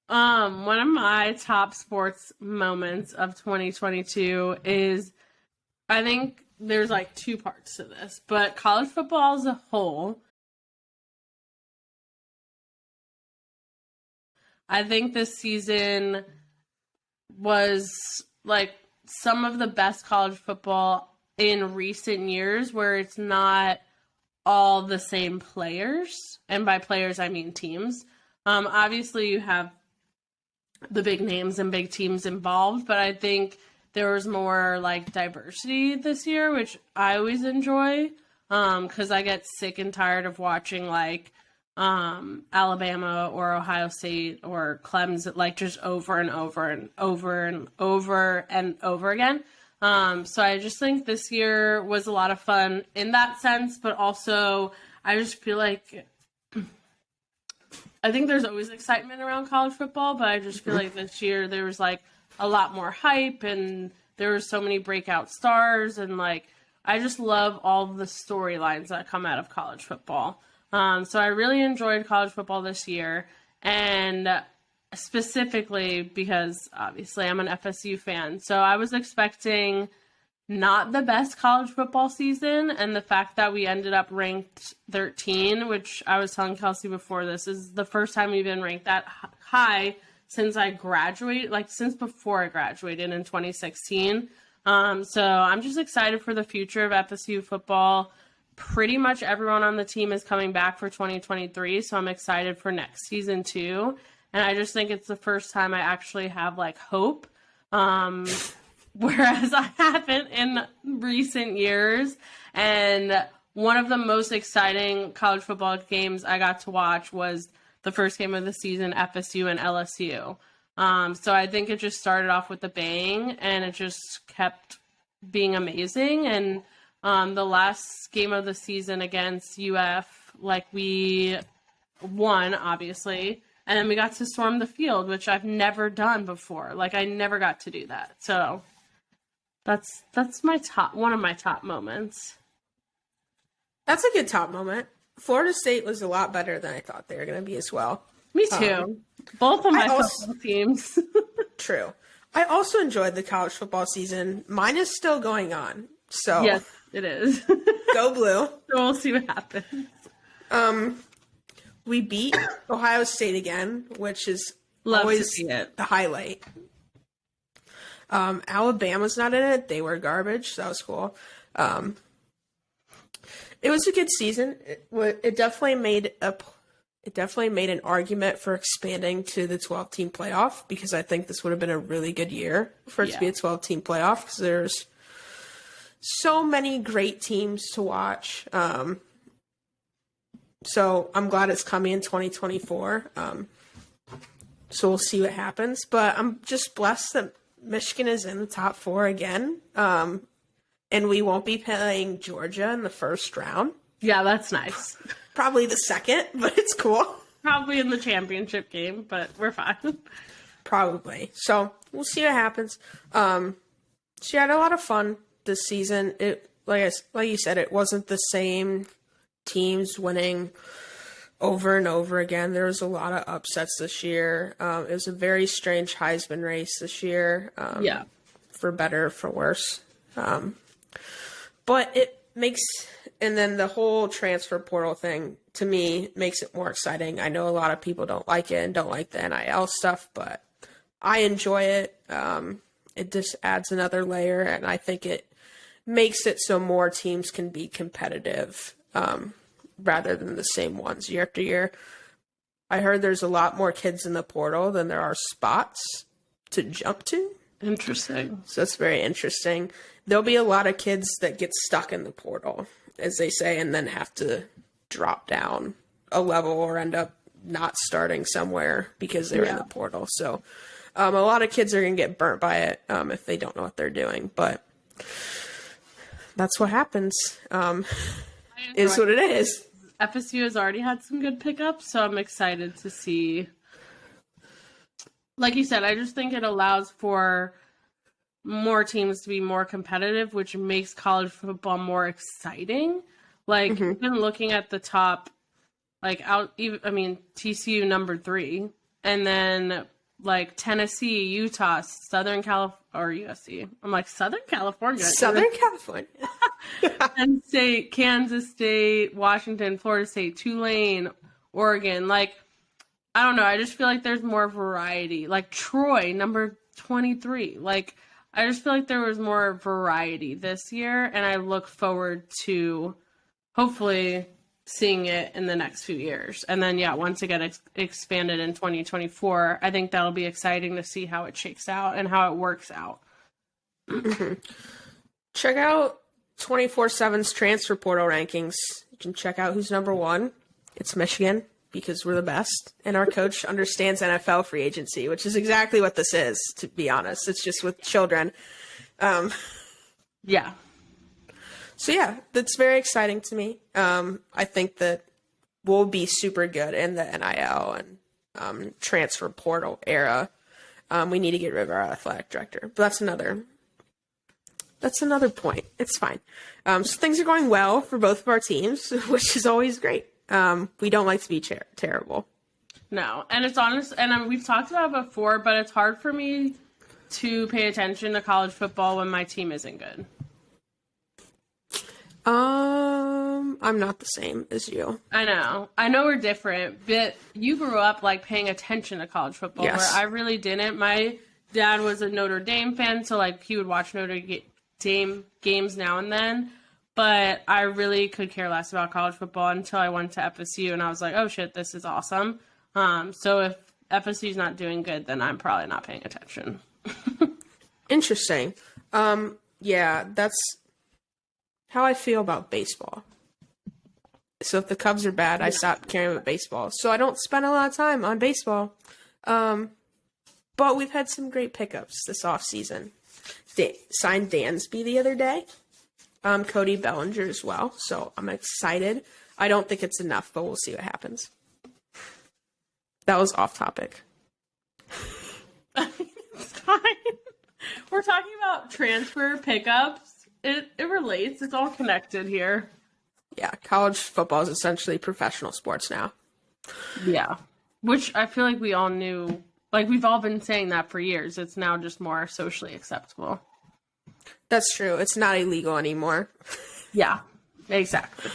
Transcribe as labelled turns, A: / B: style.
A: One of my top sports moments of 2022 is I think there's like two parts to this, but college football as a whole, I think this season was like some of the best college football in recent years where it's not all the same players. And by players, I mean teams. Obviously, you have the big names and big teams involved, but I think there was more like diversity this year, which I always enjoy because I get sick and tired of watching like Alabama or Ohio State or Clemson like just over and over and over and over and over again. So I just think this year was a lot of fun in that sense, but also I just feel like I think there's always excitement around college football, but I just feel like this year there was like a lot more hype and there were so many breakout stars and like I just love all the storylines that come out of college football. So I really enjoyed college football this year, and specifically because obviously I'm an FSU fan. So I was expecting not the best college football season, and the fact that we ended up ranked 13, which I was telling Kelsey before this, is the first time we've been ranked that high since I graduated, like since before I graduated in 2016. So I'm just excited for the future of FSU football. Pretty much everyone on the team is coming back for 2023, so I'm excited for next season too. And I just think it's the first time I actually have like hope. Whereas I haven't in recent years. And one of the most exciting college football games I got to watch was the first game of the season, FSU and LSU. So I think it just started off with a bang, and it just kept being amazing. And the last game of the season against UF, like we won, obviously. And then we got to storm the field, which I've never done before. Like I never got to do that. So that's my one of my top moments.
B: That's a good top moment. Florida State was a lot better than I thought they were going to be as well.
A: Me too. Both of my football teams.
B: True. I also enjoyed the college football season. Mine is still going on. So
A: yes, it is.
B: Go Blue.
A: So we'll see what happens.
B: We beat Ohio State again, which is
A: Love
B: always
A: to see it.
B: The highlight. Alabama's not in it. They were garbage. So that was cool. It was a good season. It definitely made an argument for expanding to the 12-team playoff, because I think this would have been a really good year for it to be a 12-team playoff, because there's so many great teams to watch. So I'm glad it's coming in 2024. So we'll see what happens. But I'm just blessed that Michigan is in the top 4 again. And we won't be playing Georgia in the first round.
A: Yeah, that's nice.
B: Probably the second, but it's cool.
A: Probably in the championship game, but we're fine.
B: Probably. So we'll see what happens. So yeah, I had a lot of fun this season. It like you said, it wasn't the same teams winning over and over again. There was a lot of upsets this year. It was a very strange Heisman race this year.
A: Yeah.
B: For better or for worse. But it makes, and then the whole transfer portal thing, to me, makes it more exciting. I know a lot of people don't like it and don't like the NIL stuff, but I enjoy it. It just adds another layer, and I think it makes it so more teams can be competitive rather than the same ones year after year. I heard there's a lot more kids in the portal than there are spots to jump to.
A: Interesting.
B: So it's very interesting. There'll be a lot of kids that get stuck in the portal, as they say, and then have to drop down a level or end up not starting somewhere because they're in the portal. So a lot of kids are going to get burnt by it if they don't know what they're doing. But that's what happens. Is what it is.
A: FSU has already had some good pickups, so I'm excited to see. Like you said, I just think it allows for more teams to be more competitive, which makes college football more exciting. Like, even looking at the top, like, TCU number 3, and then like Tennessee, Utah, Southern California, or USC. I'm like, Southern California.
B: Southern California.
A: Penn State, Kansas State, Washington, Florida State, Tulane, Oregon. Like, I don't know. I just feel like there's more variety. Like Troy, number 23. Like, I just feel like there was more variety this year, and I look forward to hopefully seeing it in the next few years. And then, yeah, once it gets expanded in 2024, I think that'll be exciting to see how it shakes out and how it works out.
B: Check out 24/7's transfer portal rankings. You can check out who's number one. It's Michigan, because we're the best. And our coach understands NFL free agency, which is exactly what this is, to be honest. It's just with children.
A: Yeah.
B: So, yeah, that's very exciting to me. I think that we'll be super good in the NIL and transfer portal era. We need to get rid of our athletic director. But that's another point. It's fine. So things are going well for both of our teams, which is always great. We don't like to be terrible.
A: No, and it's honest, and we've talked about it before, but it's hard for me to pay attention to college football when my team isn't good.
B: I'm not the same as you.
A: I know we're different, but you grew up like paying attention to college football,
B: Yes.
A: where I really didn't. My dad was a Notre Dame fan, so like he would watch Notre Dame games now and then, but I really could care less about college football until I went to FSU, and I was like, oh shit, this is awesome. So if FSU's not doing good, then I'm probably not paying attention.
B: Interesting. Yeah, that's how I feel about baseball. So if the Cubs are bad, I stop caring about baseball. So I don't spend a lot of time on baseball. But we've had some great pickups this offseason. Signed Dansby the other day. Cody Bellinger as well. So I'm excited. I don't think it's enough, but we'll see what happens. That was off topic.
A: It's fine. We're talking about transfer pickups. It relates. It's all connected here.
B: Yeah, college football is essentially professional sports now.
A: Yeah. Which I feel like we all knew. Like, we've all been saying that for years. It's now just more socially acceptable.
B: That's true. It's not illegal anymore.
A: Yeah, exactly.